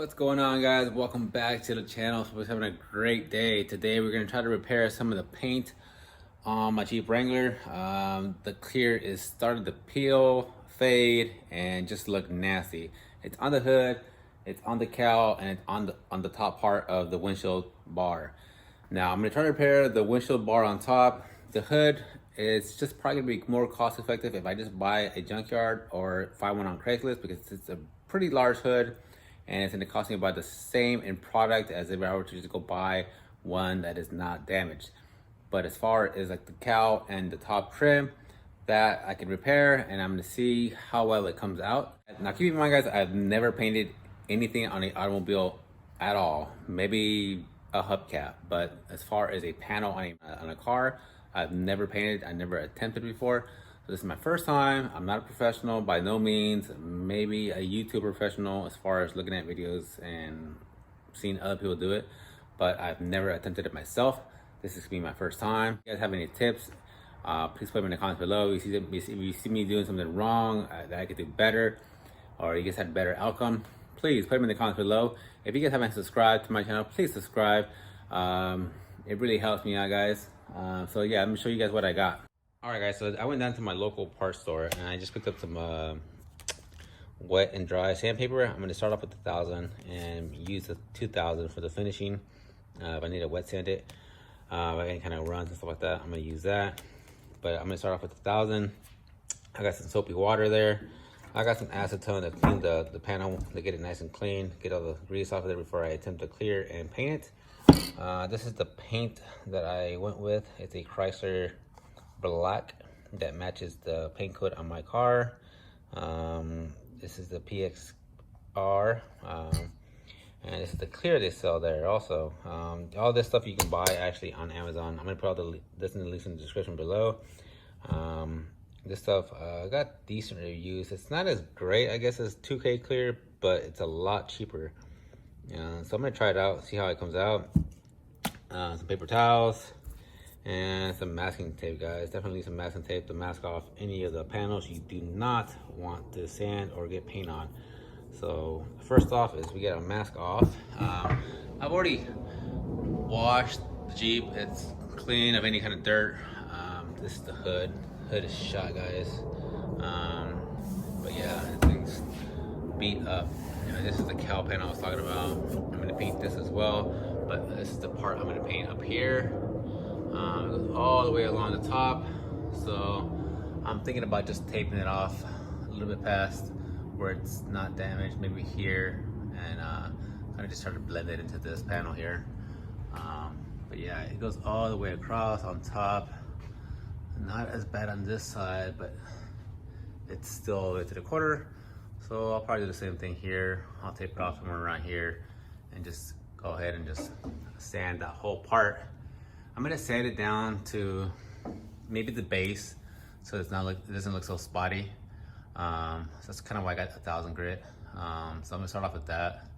What's going on, guys? Welcome back to the channel. Hope you're having a great day. Today we're going to try to repair some of the paint on my Jeep Wrangler. The clear is starting to peel, fade, and just look nasty. It's on the hood, it's on the cowl, and it's on the top part of the windshield bar. Now I'm going to try to repair the windshield bar on top. The hood is just probably going to be more cost effective if I just buy a junkyard or find one on Craigslist, because it's a pretty large hood. And it's going to cost me about the same in product as if I were to just go buy one that is not damaged. But as far as like the cowl and the top trim, that I can repair, and I'm going to see how well it comes out. Now keep in mind, guys, I've never painted anything on an automobile at all. Maybe a hubcap, but as far as a panel on a car, I've never painted. I never attempted before. So this is my first time. I'm not a professional by no means. Maybe a YouTube professional as far as looking at videos and seeing other people do it, but I've never attempted it myself. This is gonna be my first time. If you guys have any tips, please put them in the comments below. If you see me doing something wrong that I could do better, or you guys had a better outcome, please put them in the comments below. If you guys haven't subscribed to my channel, please subscribe. It really helps me out, guys. So yeah, I'm gonna show you guys what I got. Alright, guys, so I went down to my local parts store and I just picked up some wet and dry sandpaper. I'm going to start off with 1,000 and use the 2,000 for the finishing. If I need to wet sand it, if I any kind of runs and stuff like that, I'm going to use that. But I'm going to start off with 1,000. I got some soapy water there. I got some acetone to clean the panel, to get it nice and clean, get all the grease off of there before I attempt to clear and paint it. This is the paint that I went with. It's a Chrysler black that matches the paint coat on my car. This is the PXR, and this is the clear they sell there also. All this stuff you can buy actually on Amazon. I'm gonna put all this in the links in the description below. This stuff got decent reviews. It's not as great, I guess, as 2K clear, but it's a lot cheaper. So I'm gonna try it out, see how it comes out. Some paper towels and some masking tape, guys. Definitely some masking tape to mask off any of the panels you do not want to sand or get paint on. So first off is we get a mask off. I've already washed the Jeep. It's clean of any kind of dirt. This is the hood. Hood is shot, guys. But yeah, things beat up. This is the cowl panel I was talking about. I'm gonna paint this as well, but this is the part I'm gonna paint up here. It goes all the way along the top, so I'm thinking about just taping it off a little bit past where it's not damaged, maybe here, and kind of just try to blend it into this panel here. But yeah, it goes all the way across on top. Not as bad on this side, but it's still all the way to the corner. So I'll probably do the same thing here. I'll tape it off somewhere around here and just go ahead and just sand that whole part. I'm gonna sand it down to maybe the base, so it's not like it doesn't look so spotty. So that's kind of why I got 1,000 grit. So I'm gonna start off with that,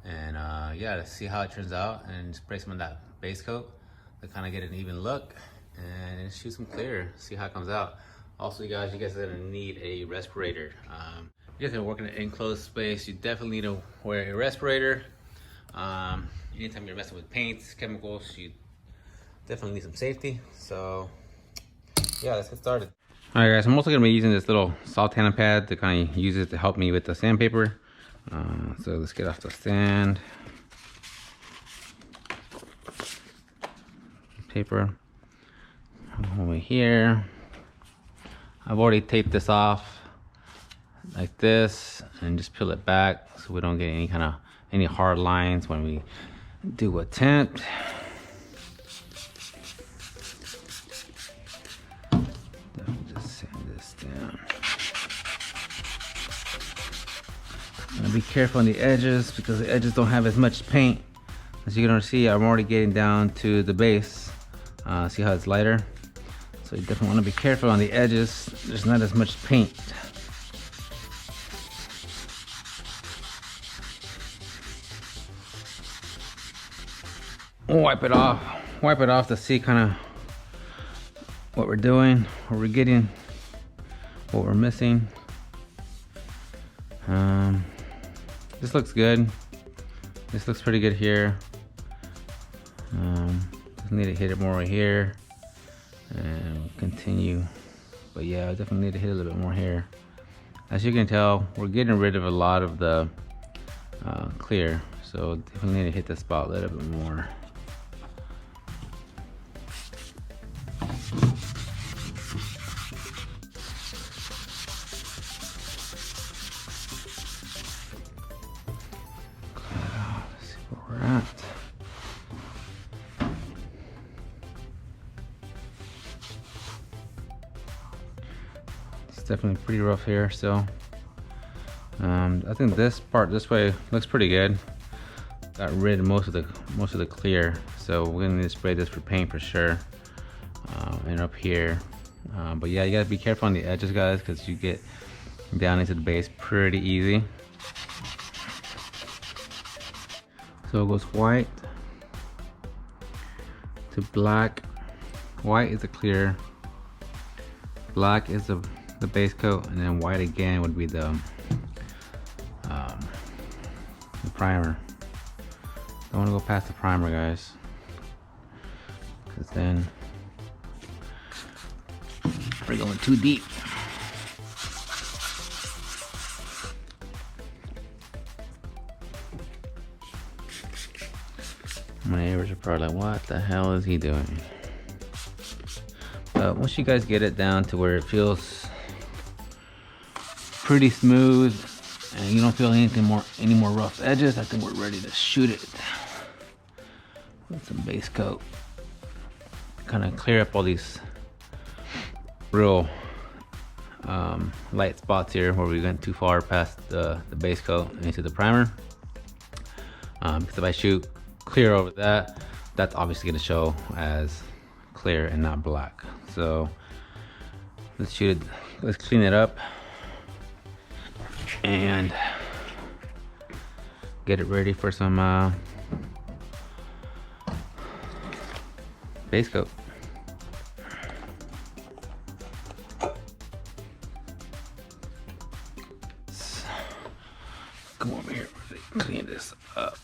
and yeah, let's see how it turns out, and spray some of that base coat to kind of get an even look, and shoot some clear. See how it comes out. Also, you guys are gonna need a respirator. If you guys are working in an enclosed space, you definitely need to wear a respirator. Anytime you're messing with paints, chemicals, you definitely need some safety. So yeah, let's get started. All right, guys, I'm also gonna be using this little salt tanning pad to kind of use it to help me with the sandpaper. So let's get off the sand. Paper over here. I've already taped this off like this and just peel it back so we don't get any hard lines when we do a tint. Just sand this down. Be careful on the edges because the edges don't have as much paint. As you can see, I'm already getting down to the base. See how it's lighter? So you definitely want to be careful on the edges. There's not as much paint. Wipe it off to see kind of what we're doing, what we're getting, what we're missing. This looks good. This looks pretty good here. Just need to hit it more right here and continue. But yeah, I definitely need to hit a little bit more here. As you can tell, we're getting rid of a lot of the clear, so definitely need to hit the spot a little bit more. Let's see where we're at. It's definitely pretty rough here still. I think this part this way looks pretty good. Got rid of most of the clear, so we're gonna need to spray this for paint for sure. And up here, but yeah, you gotta be careful on the edges, guys, because you get down into the base pretty easy. So it goes white to black. White is the clear, black is the base coat, and then white again would be the primer. Don't want to go past the primer, guys, because then we're going too deep. My neighbors are probably like, what the hell is he doing? But once you guys get it down to where it feels pretty smooth and you don't feel any more rough edges, I think we're ready to shoot it with some base coat. Kind of clear up all these real light spots here where we went too far past the base coat into the primer. Because if I shoot clear over that, that's obviously going to show as clear and not black. So let's shoot it, let's clean it up and get it ready for some base coat. Let's come over here, clean this up.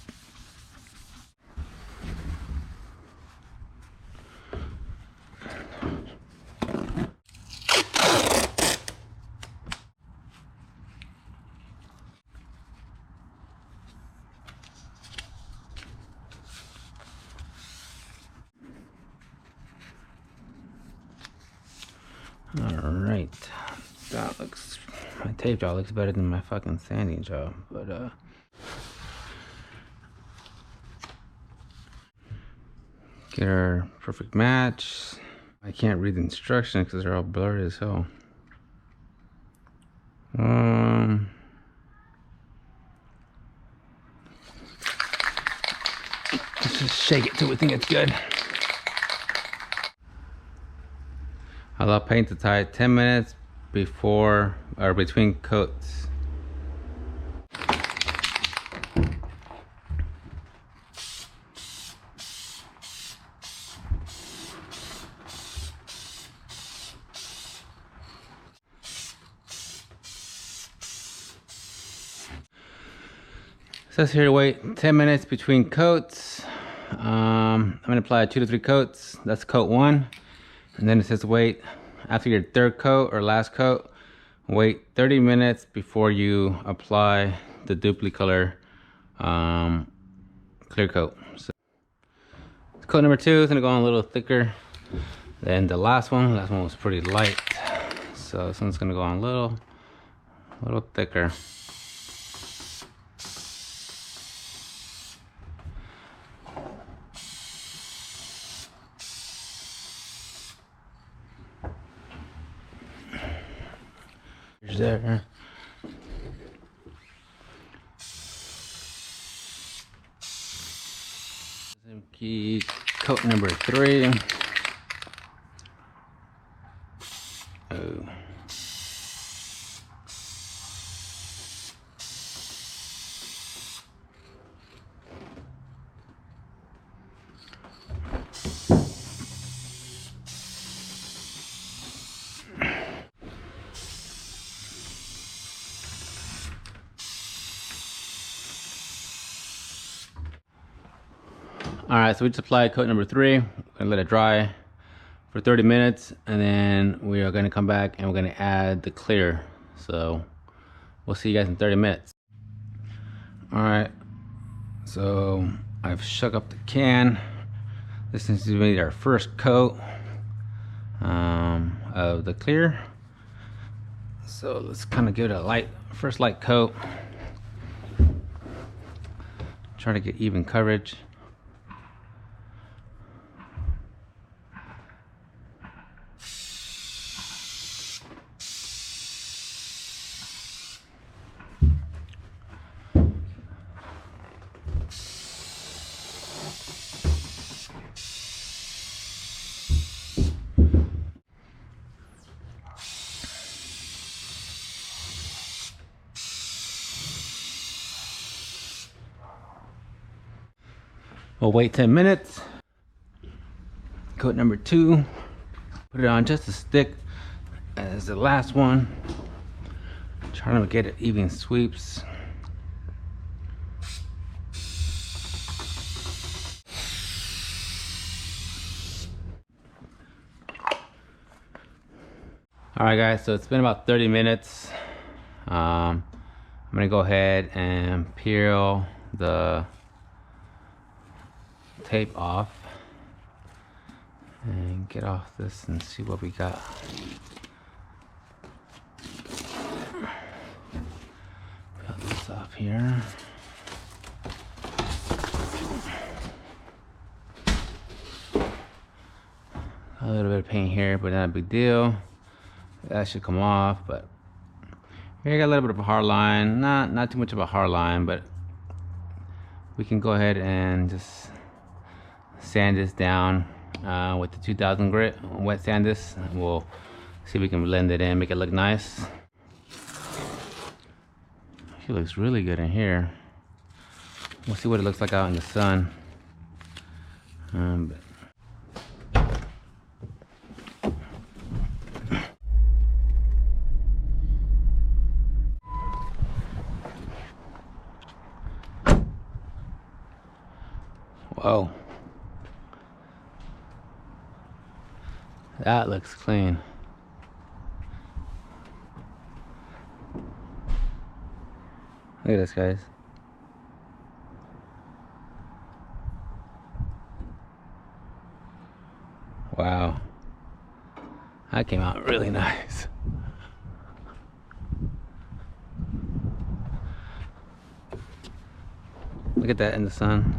Alright, that looks, my tape job looks better than my fucking sanding job, but get our perfect match. I can't read the instructions because they're all blurry as hell. Let's just shake it till we think it's good. Allow paint to dry 10 minutes before or between coats. It says here to wait 10 minutes between coats. I'm gonna apply 2 to 3 coats. That's coat 1. And then it says wait after your 3rd coat or last coat, wait 30 minutes before you apply the dupli-color clear coat. So coat number 2 is gonna go on a little thicker than the last one. The last one was pretty light, so this one's gonna go on a little thicker. There. Key coat number 3. Oh. All right, so we just applied coat number 3. We're gonna let it dry for 30 minutes, and then we are gonna come back and we're gonna add the clear. So we'll see you guys in 30 minutes. All right, so I've shook up the can. This is gonna be our first coat of the clear. So let's kind of give it a first light coat. Try to get even coverage. We'll wait 10 minutes. Coat number 2. Put it on just as thick as the last one. Trying to get it even sweeps. Alright guys, so it's been about 30 minutes. I'm gonna go ahead and peel the tape off and get off this and see what we got. Put this off here. A little bit of paint here, but not a big deal. That should come off, but here I got a little bit of a hard line. Not too much of a hard line, but we can go ahead and just sand this down with the 2000 grit, wet sand this, and we'll see if we can blend it in, make it look nice. It looks really good in here. We'll see what it looks like out in the sun. Whoa. That looks clean. Look at this, guys. Wow. That came out really nice. Look at that in the sun.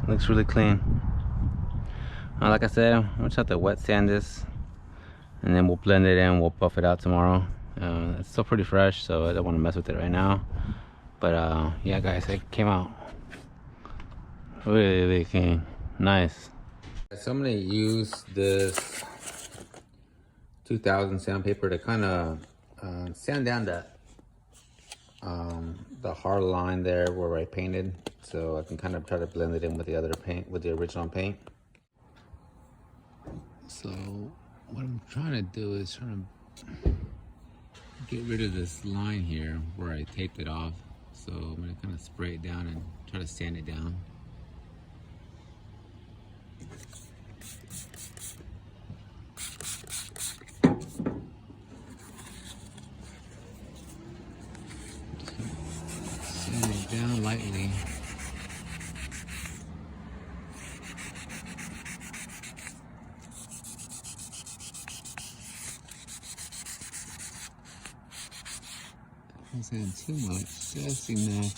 Looks really clean. Like I said, I'm gonna have to wet sand this, and then we'll blend it in. We'll buff it out tomorrow. It's still pretty fresh, so I don't want to mess with it right now. But yeah, guys, it came out really, really clean. Nice. So I'm gonna use this 2000 sandpaper to kind of sand down the hard line there where I painted, so I can kind of try to blend it in with the other paint, with the original paint. So what I'm trying to do is trying to get rid of this line here where I taped it off. So I'm gonna kind of spray it down and try to sand it down. Sand it down lightly. Don't sand too much, just enough.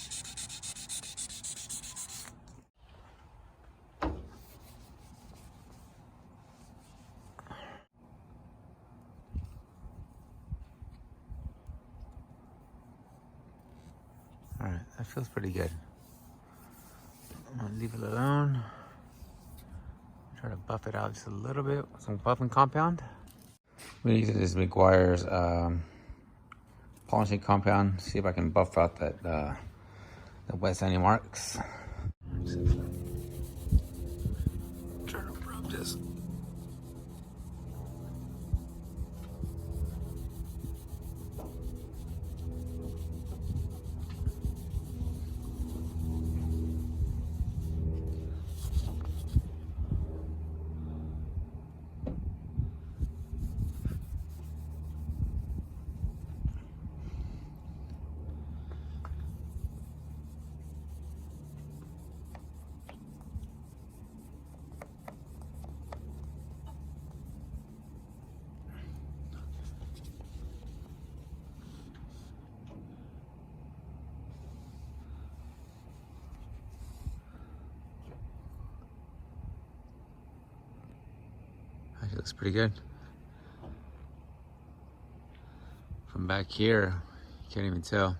Alright, that feels pretty good. I'm gonna leave it alone. Try to buff it out just a little bit with some buffing compound. I'm gonna use this McGuire's polishing compound. See if I can buff out that the wet sandy marks. Try to rub this. looks pretty good. From back here, you can't even tell.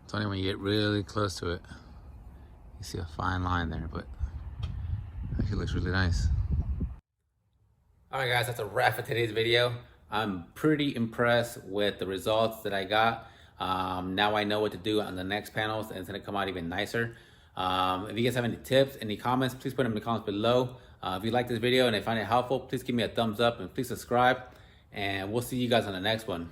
It's only when you get really close to it, you see a fine line there, but actually looks really nice. All right guys, that's a wrap for today's video. I'm pretty impressed with the results that I got. Now I know what to do on the next panels and it's gonna come out even nicer. If you guys have any tips, any comments, please put them in the comments below. If you like this video and I find it helpful, please give me a thumbs up and please subscribe. And we'll see you guys on the next one.